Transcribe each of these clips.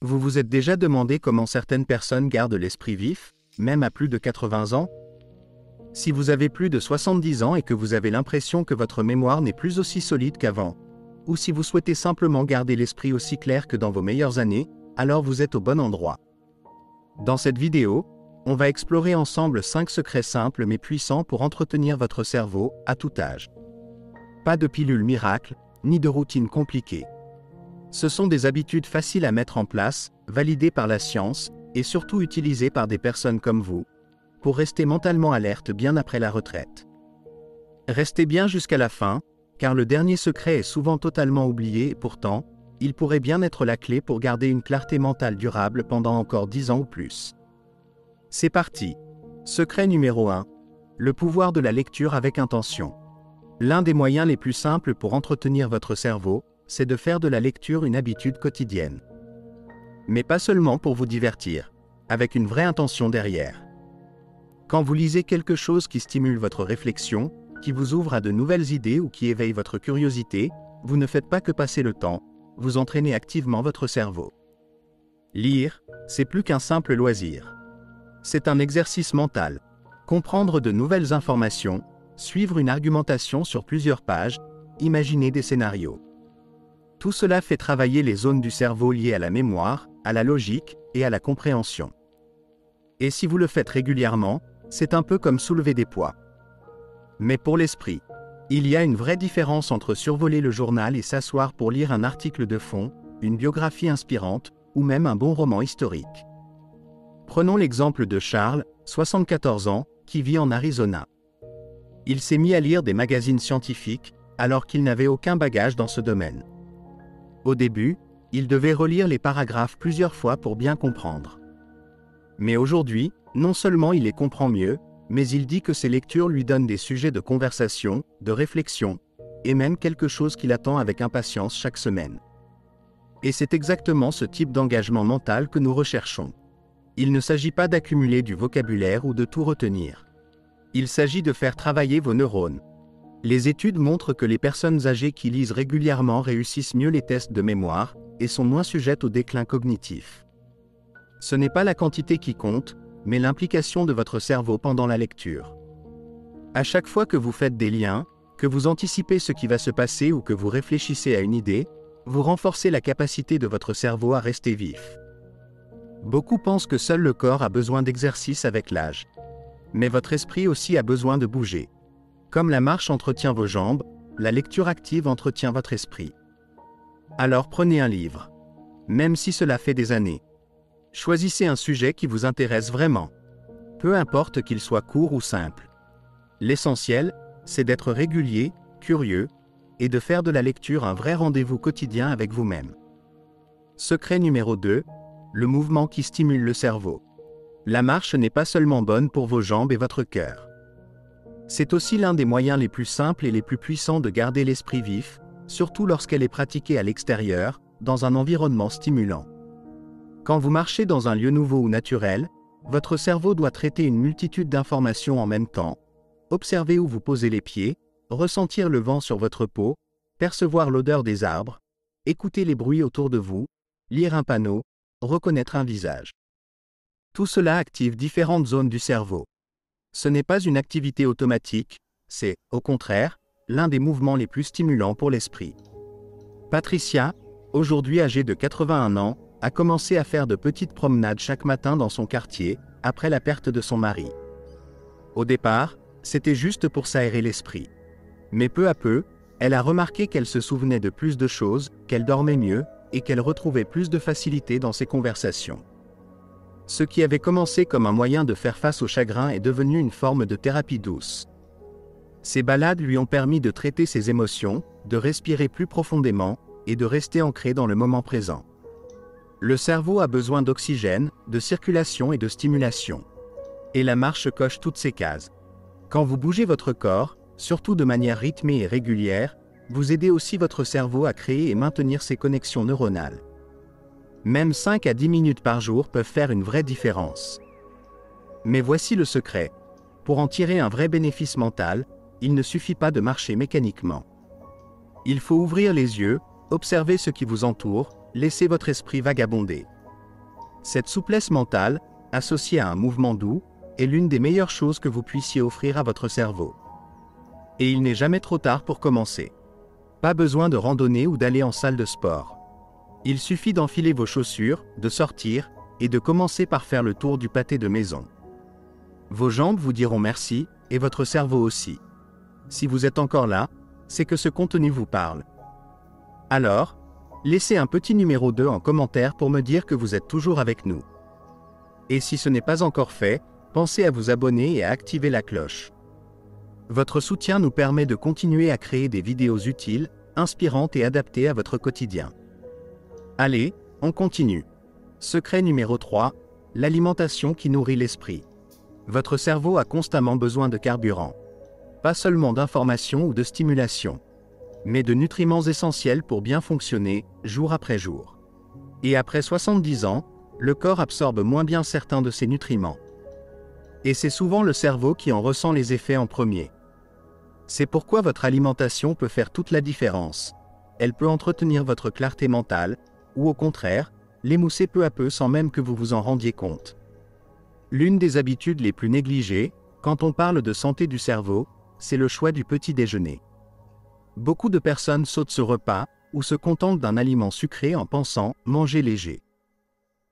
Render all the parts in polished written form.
Vous vous êtes déjà demandé comment certaines personnes gardent l'esprit vif, même à plus de 80 ans? Si vous avez plus de 70 ans et que vous avez l'impression que votre mémoire n'est plus aussi solide qu'avant, ou si vous souhaitez simplement garder l'esprit aussi clair que dans vos meilleures années, alors vous êtes au bon endroit. Dans cette vidéo, on va explorer ensemble 5 secrets simples mais puissants pour entretenir votre cerveau à tout âge. Pas de pilule miracle, ni de routine compliquée. Ce sont des habitudes faciles à mettre en place, validées par la science, et surtout utilisées par des personnes comme vous, pour rester mentalement alerte bien après la retraite. Restez bien jusqu'à la fin, car le dernier secret est souvent totalement oublié et pourtant, il pourrait bien être la clé pour garder une clarté mentale durable pendant encore 10 ans ou plus. C'est parti. Secret numéro 1. Le pouvoir de la lecture avec intention. L'un des moyens les plus simples pour entretenir votre cerveau, c'est de faire de la lecture une habitude quotidienne. Mais pas seulement pour vous divertir, avec une vraie intention derrière. Quand vous lisez quelque chose qui stimule votre réflexion, qui vous ouvre à de nouvelles idées ou qui éveille votre curiosité, vous ne faites pas que passer le temps, vous entraînez activement votre cerveau. Lire, c'est plus qu'un simple loisir. C'est un exercice mental. Comprendre de nouvelles informations, suivre une argumentation sur plusieurs pages, imaginer des scénarios. Tout cela fait travailler les zones du cerveau liées à la mémoire, à la logique et à la compréhension. Et si vous le faites régulièrement, c'est un peu comme soulever des poids. Mais pour l'esprit, il y a une vraie différence entre survoler le journal et s'asseoir pour lire un article de fond, une biographie inspirante, ou même un bon roman historique. Prenons l'exemple de Charles, 74 ans, qui vit en Arizona. Il s'est mis à lire des magazines scientifiques, alors qu'il n'avait aucun bagage dans ce domaine. Au début, il devait relire les paragraphes plusieurs fois pour bien comprendre. Mais aujourd'hui, non seulement il les comprend mieux, mais il dit que ces lectures lui donnent des sujets de conversation, de réflexion, et même quelque chose qu'il attend avec impatience chaque semaine. Et c'est exactement ce type d'engagement mental que nous recherchons. Il ne s'agit pas d'accumuler du vocabulaire ou de tout retenir. Il s'agit de faire travailler vos neurones. Les études montrent que les personnes âgées qui lisent régulièrement réussissent mieux les tests de mémoire et sont moins sujettes au déclin cognitif. Ce n'est pas la quantité qui compte, mais l'implication de votre cerveau pendant la lecture. À chaque fois que vous faites des liens, que vous anticipez ce qui va se passer ou que vous réfléchissez à une idée, vous renforcez la capacité de votre cerveau à rester vif. Beaucoup pensent que seul le corps a besoin d'exercice avec l'âge. Mais votre esprit aussi a besoin de bouger. Comme la marche entretient vos jambes, la lecture active entretient votre esprit. Alors prenez un livre. Même si cela fait des années. Choisissez un sujet qui vous intéresse vraiment. Peu importe qu'il soit court ou simple. L'essentiel, c'est d'être régulier, curieux, et de faire de la lecture un vrai rendez-vous quotidien avec vous-même. Secret numéro 2, le mouvement qui stimule le cerveau. La marche n'est pas seulement bonne pour vos jambes et votre cœur. C'est aussi l'un des moyens les plus simples et les plus puissants de garder l'esprit vif, surtout lorsqu'elle est pratiquée à l'extérieur, dans un environnement stimulant. Quand vous marchez dans un lieu nouveau ou naturel, votre cerveau doit traiter une multitude d'informations en même temps, observer où vous posez les pieds, ressentir le vent sur votre peau, percevoir l'odeur des arbres, écouter les bruits autour de vous, lire un panneau, reconnaître un visage. Tout cela active différentes zones du cerveau. Ce n'est pas une activité automatique, c'est, au contraire, l'un des mouvements les plus stimulants pour l'esprit. Patricia, aujourd'hui âgée de 81 ans, a commencé à faire de petites promenades chaque matin dans son quartier, après la perte de son mari. Au départ, c'était juste pour s'aérer l'esprit. Mais peu à peu, elle a remarqué qu'elle se souvenait de plus de choses, qu'elle dormait mieux, et qu'elle retrouvait plus de facilité dans ses conversations. Ce qui avait commencé comme un moyen de faire face au chagrin est devenu une forme de thérapie douce. Ces balades lui ont permis de traiter ses émotions, de respirer plus profondément, et de rester ancré dans le moment présent. Le cerveau a besoin d'oxygène, de circulation et de stimulation. Et la marche coche toutes ces cases. Quand vous bougez votre corps, surtout de manière rythmée et régulière, vous aidez aussi votre cerveau à créer et maintenir ses connexions neuronales. Même 5 à 10 minutes par jour peuvent faire une vraie différence. Mais voici le secret. Pour en tirer un vrai bénéfice mental, il ne suffit pas de marcher mécaniquement. Il faut ouvrir les yeux, observer ce qui vous entoure, laisser votre esprit vagabonder. Cette souplesse mentale, associée à un mouvement doux, est l'une des meilleures choses que vous puissiez offrir à votre cerveau. Et il n'est jamais trop tard pour commencer. Pas besoin de randonner ou d'aller en salle de sport. Il suffit d'enfiler vos chaussures, de sortir, et de commencer par faire le tour du pâté de maison. Vos jambes vous diront merci, et votre cerveau aussi. Si vous êtes encore là, c'est que ce contenu vous parle. Alors, laissez un petit numéro 2 en commentaire pour me dire que vous êtes toujours avec nous. Et si ce n'est pas encore fait, pensez à vous abonner et à activer la cloche. Votre soutien nous permet de continuer à créer des vidéos utiles, inspirantes et adaptées à votre quotidien. Allez, on continue. Secret numéro 3, l'alimentation qui nourrit l'esprit. Votre cerveau a constamment besoin de carburant. Pas seulement d'informations ou de stimulation, mais de nutriments essentiels pour bien fonctionner, jour après jour. Et après 70 ans, le corps absorbe moins bien certains de ces nutriments. Et c'est souvent le cerveau qui en ressent les effets en premier. C'est pourquoi votre alimentation peut faire toute la différence. Elle peut entretenir votre clarté mentale, ou au contraire, l'émousser peu à peu sans même que vous vous en rendiez compte. L'une des habitudes les plus négligées, quand on parle de santé du cerveau, c'est le choix du petit déjeuner. Beaucoup de personnes sautent ce repas, ou se contentent d'un aliment sucré en pensant « manger léger ».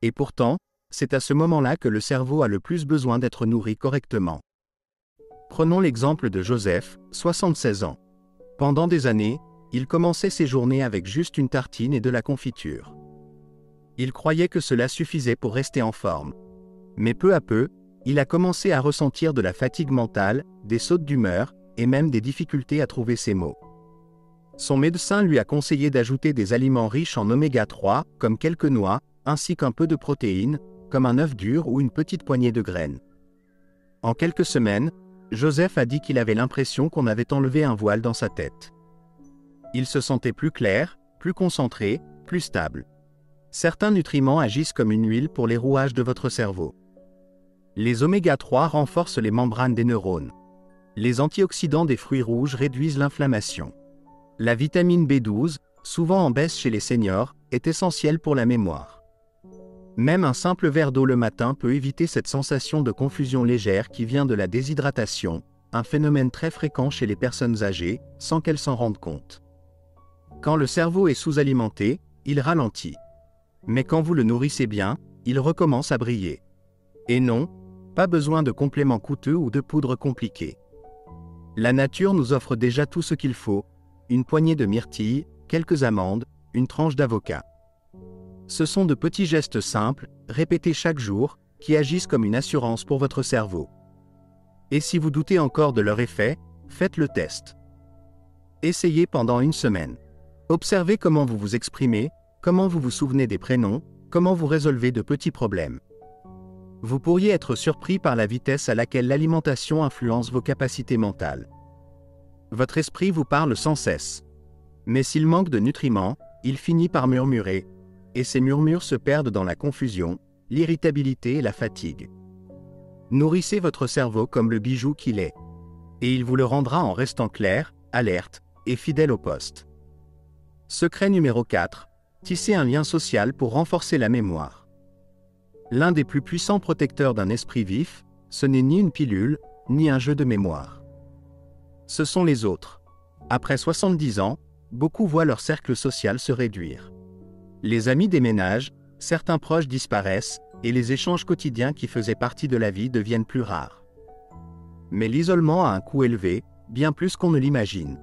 Et pourtant, c'est à ce moment-là que le cerveau a le plus besoin d'être nourri correctement. Prenons l'exemple de Joseph, 76 ans. Pendant des années, il commençait ses journées avec juste une tartine et de la confiture. Il croyait que cela suffisait pour rester en forme. Mais peu à peu, il a commencé à ressentir de la fatigue mentale, des sautes d'humeur, et même des difficultés à trouver ses mots. Son médecin lui a conseillé d'ajouter des aliments riches en oméga 3, comme quelques noix, ainsi qu'un peu de protéines, comme un œuf dur ou une petite poignée de graines. En quelques semaines, Joseph a dit qu'il avait l'impression qu'on avait enlevé un voile dans sa tête. Il se sentait plus clair, plus concentré, plus stable. Certains nutriments agissent comme une huile pour les rouages de votre cerveau. Les oméga 3 renforcent les membranes des neurones. Les antioxydants des fruits rouges réduisent l'inflammation. La vitamine B12, souvent en baisse chez les seniors, est essentielle pour la mémoire. Même un simple verre d'eau le matin peut éviter cette sensation de confusion légère qui vient de la déshydratation, un phénomène très fréquent chez les personnes âgées, sans qu'elles s'en rendent compte. Quand le cerveau est sous-alimenté, il ralentit. Mais quand vous le nourrissez bien, il recommence à briller. Et non, pas besoin de compléments coûteux ou de poudres compliquées. La nature nous offre déjà tout ce qu'il faut, une poignée de myrtilles, quelques amandes, une tranche d'avocat. Ce sont de petits gestes simples, répétés chaque jour, qui agissent comme une assurance pour votre cerveau. Et si vous doutez encore de leur effet, faites le test. Essayez pendant une semaine. Observez comment vous vous exprimez, comment vous vous souvenez des prénoms, comment vous résolvez de petits problèmes. Vous pourriez être surpris par la vitesse à laquelle l'alimentation influence vos capacités mentales. Votre esprit vous parle sans cesse. Mais s'il manque de nutriments, il finit par murmurer, et ces murmures se perdent dans la confusion, l'irritabilité et la fatigue. Nourrissez votre cerveau comme le bijou qu'il est. Et il vous le rendra en restant clair, alerte et fidèle au poste. Secret numéro 4. Tissez un lien social pour renforcer la mémoire. L'un des plus puissants protecteurs d'un esprit vif, ce n'est ni une pilule, ni un jeu de mémoire. Ce sont les autres. Après 70 ans, beaucoup voient leur cercle social se réduire. Les amis déménagent, certains proches disparaissent, et les échanges quotidiens qui faisaient partie de la vie deviennent plus rares. Mais l'isolement a un coût élevé, bien plus qu'on ne l'imagine.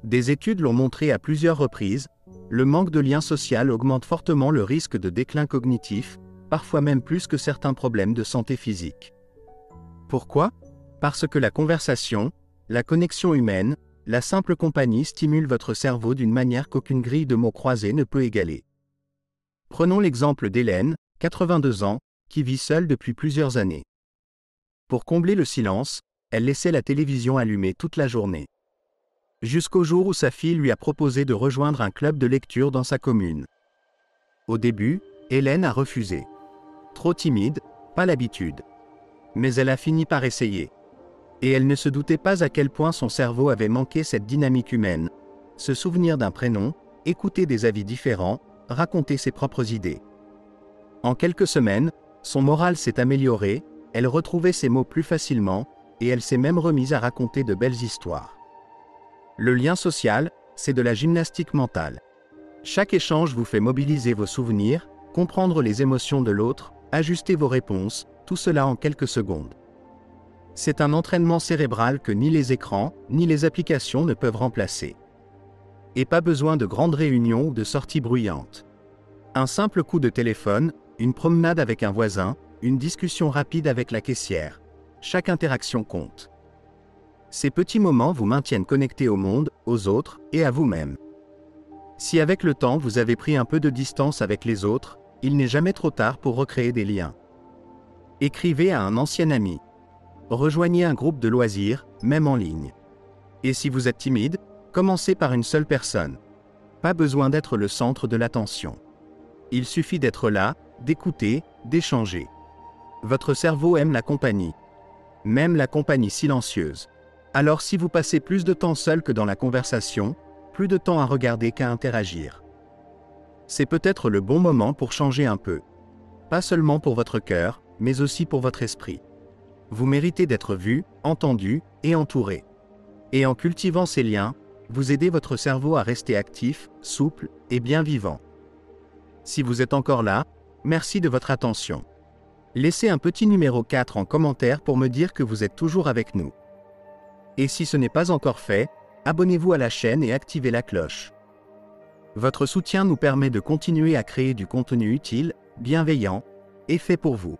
Des études l'ont montré à plusieurs reprises, le manque de lien social augmente fortement le risque de déclin cognitif, parfois même plus que certains problèmes de santé physique. Pourquoi ? Parce que la conversation, la connexion humaine, la simple compagnie stimule votre cerveau d'une manière qu'aucune grille de mots croisés ne peut égaler. Prenons l'exemple d'Hélène, 82 ans, qui vit seule depuis plusieurs années. Pour combler le silence, elle laissait la télévision allumée toute la journée. Jusqu'au jour où sa fille lui a proposé de rejoindre un club de lecture dans sa commune. Au début, Hélène a refusé. Trop timide, pas l'habitude. Mais elle a fini par essayer. Et elle ne se doutait pas à quel point son cerveau avait manqué cette dynamique humaine, se souvenir d'un prénom, écouter des avis différents, raconter ses propres idées. En quelques semaines, son moral s'est amélioré, elle retrouvait ses mots plus facilement, et elle s'est même remise à raconter de belles histoires. Le lien social, c'est de la gymnastique mentale. Chaque échange vous fait mobiliser vos souvenirs, comprendre les émotions de l'autre, ajuster vos réponses, tout cela en quelques secondes. C'est un entraînement cérébral que ni les écrans, ni les applications ne peuvent remplacer. Et pas besoin de grandes réunions ou de sorties bruyantes. Un simple coup de téléphone, une promenade avec un voisin, une discussion rapide avec la caissière. Chaque interaction compte. Ces petits moments vous maintiennent connectés au monde, aux autres et à vous-même. Si avec le temps vous avez pris un peu de distance avec les autres, il n'est jamais trop tard pour recréer des liens. Écrivez à un ancien ami. Rejoignez un groupe de loisirs, même en ligne. Et si vous êtes timide, commencez par une seule personne. Pas besoin d'être le centre de l'attention. Il suffit d'être là, d'écouter, d'échanger. Votre cerveau aime la compagnie. Même la compagnie silencieuse. Alors si vous passez plus de temps seul que dans la conversation, plus de temps à regarder qu'à interagir. C'est peut-être le bon moment pour changer un peu. Pas seulement pour votre cœur, mais aussi pour votre esprit. Vous méritez d'être vu, entendu et entouré. Et en cultivant ces liens, vous aidez votre cerveau à rester actif, souple et bien vivant. Si vous êtes encore là, merci de votre attention. Laissez un petit numéro 4 en commentaire pour me dire que vous êtes toujours avec nous. Et si ce n'est pas encore fait, abonnez-vous à la chaîne et activez la cloche. Votre soutien nous permet de continuer à créer du contenu utile, bienveillant et fait pour vous.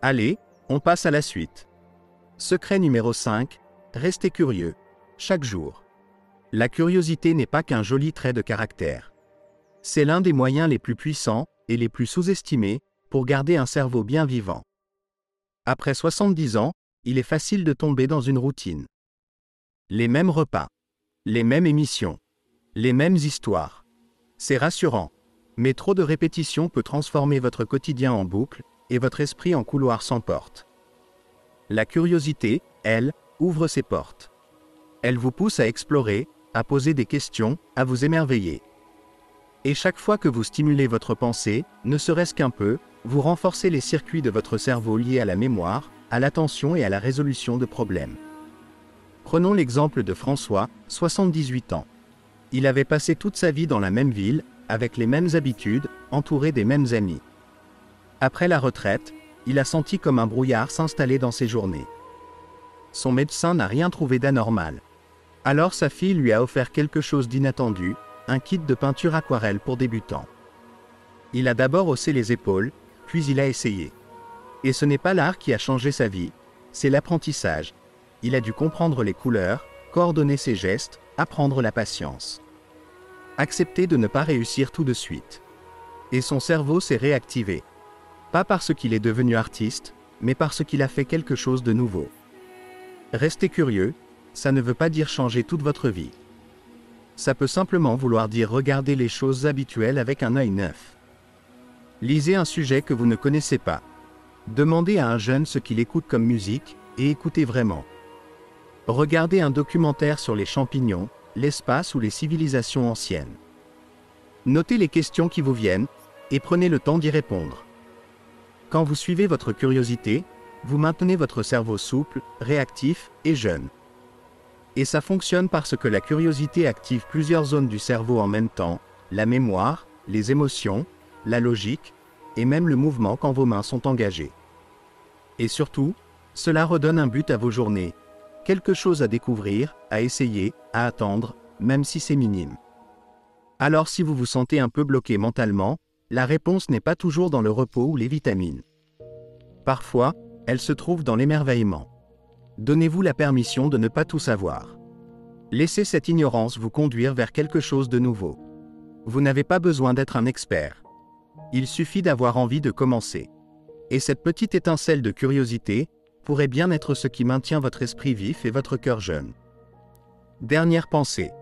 Allez, on passe à la suite. Secret numéro 5, restez curieux, chaque jour. La curiosité n'est pas qu'un joli trait de caractère. C'est l'un des moyens les plus puissants et les plus sous-estimés pour garder un cerveau bien vivant. Après 70 ans, il est facile de tomber dans une routine. Les mêmes repas, les mêmes émissions, les mêmes histoires. C'est rassurant, mais trop de répétition peut transformer votre quotidien en boucle et votre esprit en couloir sans porte. La curiosité, elle, ouvre ses portes. Elle vous pousse à explorer, à poser des questions, à vous émerveiller. Et chaque fois que vous stimulez votre pensée, ne serait-ce qu'un peu, vous renforcez les circuits de votre cerveau liés à la mémoire, à l'attention et à la résolution de problèmes. Prenons l'exemple de François, 78 ans. Il avait passé toute sa vie dans la même ville, avec les mêmes habitudes, entouré des mêmes amis. Après la retraite, il a senti comme un brouillard s'installer dans ses journées. Son médecin n'a rien trouvé d'anormal. Alors sa fille lui a offert quelque chose d'inattendu, un kit de peinture aquarelle pour débutants. Il a d'abord haussé les épaules, puis il a essayé. Et ce n'est pas l'art qui a changé sa vie, c'est l'apprentissage. Il a dû comprendre les couleurs, coordonner ses gestes, apprendre la patience. Accepter de ne pas réussir tout de suite. Et son cerveau s'est réactivé. Pas parce qu'il est devenu artiste, mais parce qu'il a fait quelque chose de nouveau. Rester curieux, ça ne veut pas dire changer toute votre vie. Ça peut simplement vouloir dire regarder les choses habituelles avec un œil neuf. Lisez un sujet que vous ne connaissez pas. Demandez à un jeune ce qu'il écoute comme musique, et écoutez vraiment. Regardez un documentaire sur les champignons, l'espace ou les civilisations anciennes. Notez les questions qui vous viennent, et prenez le temps d'y répondre. Quand vous suivez votre curiosité, vous maintenez votre cerveau souple, réactif et jeune. Et ça fonctionne parce que la curiosité active plusieurs zones du cerveau en même temps, la mémoire, les émotions, la logique, et même le mouvement quand vos mains sont engagées. Et surtout, cela redonne un but à vos journées, quelque chose à découvrir, à essayer, à attendre, même si c'est minime. Alors si vous vous sentez un peu bloqué mentalement, la réponse n'est pas toujours dans le repos ou les vitamines. Parfois, elle se trouve dans l'émerveillement. Donnez-vous la permission de ne pas tout savoir. Laissez cette ignorance vous conduire vers quelque chose de nouveau. Vous n'avez pas besoin d'être un expert. Il suffit d'avoir envie de commencer. Et cette petite étincelle de curiosité pourrait bien être ce qui maintient votre esprit vif et votre cœur jeune. Dernière pensée.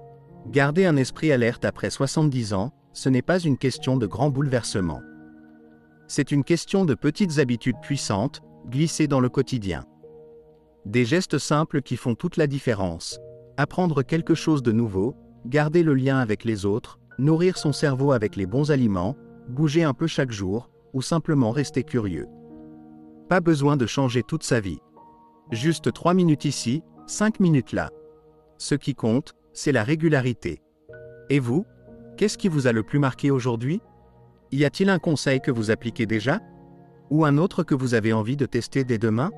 Garder un esprit alerte après 70 ans, ce n'est pas une question de grand bouleversement. C'est une question de petites habitudes puissantes, glissées dans le quotidien. Des gestes simples qui font toute la différence. Apprendre quelque chose de nouveau, garder le lien avec les autres, nourrir son cerveau avec les bons aliments, bouger un peu chaque jour, ou simplement rester curieux. Pas besoin de changer toute sa vie. Juste 3 minutes ici, 5 minutes là. Ce qui compte, c'est la régularité. Et vous, qu'est-ce qui vous a le plus marqué aujourd'hui? Y a-t-il un conseil que vous appliquez déjà? Ou un autre que vous avez envie de tester dès demain?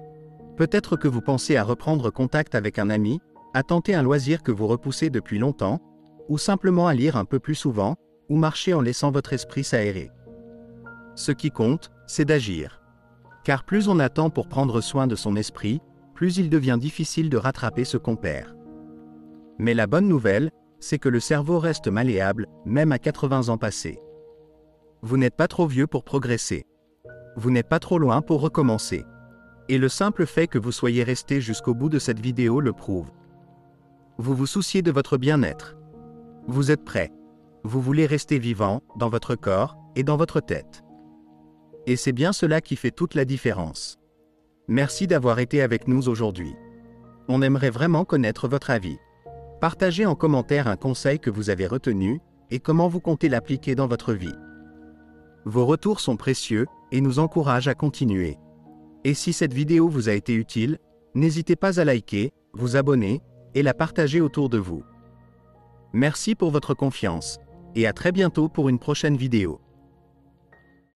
Peut-être que vous pensez à reprendre contact avec un ami, à tenter un loisir que vous repoussez depuis longtemps, ou simplement à lire un peu plus souvent, ou marcher en laissant votre esprit s'aérer. Ce qui compte, c'est d'agir. Car plus on attend pour prendre soin de son esprit, plus il devient difficile de rattraper ce qu'on perd. Mais la bonne nouvelle, c'est que le cerveau reste malléable, même à 80 ans passés. Vous n'êtes pas trop vieux pour progresser. Vous n'êtes pas trop loin pour recommencer. Et le simple fait que vous soyez resté jusqu'au bout de cette vidéo le prouve. Vous vous souciez de votre bien-être. Vous êtes prêt. Vous voulez rester vivant, dans votre corps, et dans votre tête. Et c'est bien cela qui fait toute la différence. Merci d'avoir été avec nous aujourd'hui. On aimerait vraiment connaître votre avis. Partagez en commentaire un conseil que vous avez retenu, et comment vous comptez l'appliquer dans votre vie. Vos retours sont précieux, et nous encouragent à continuer. Et si cette vidéo vous a été utile, n'hésitez pas à liker, vous abonner, et la partager autour de vous. Merci pour votre confiance, et à très bientôt pour une prochaine vidéo.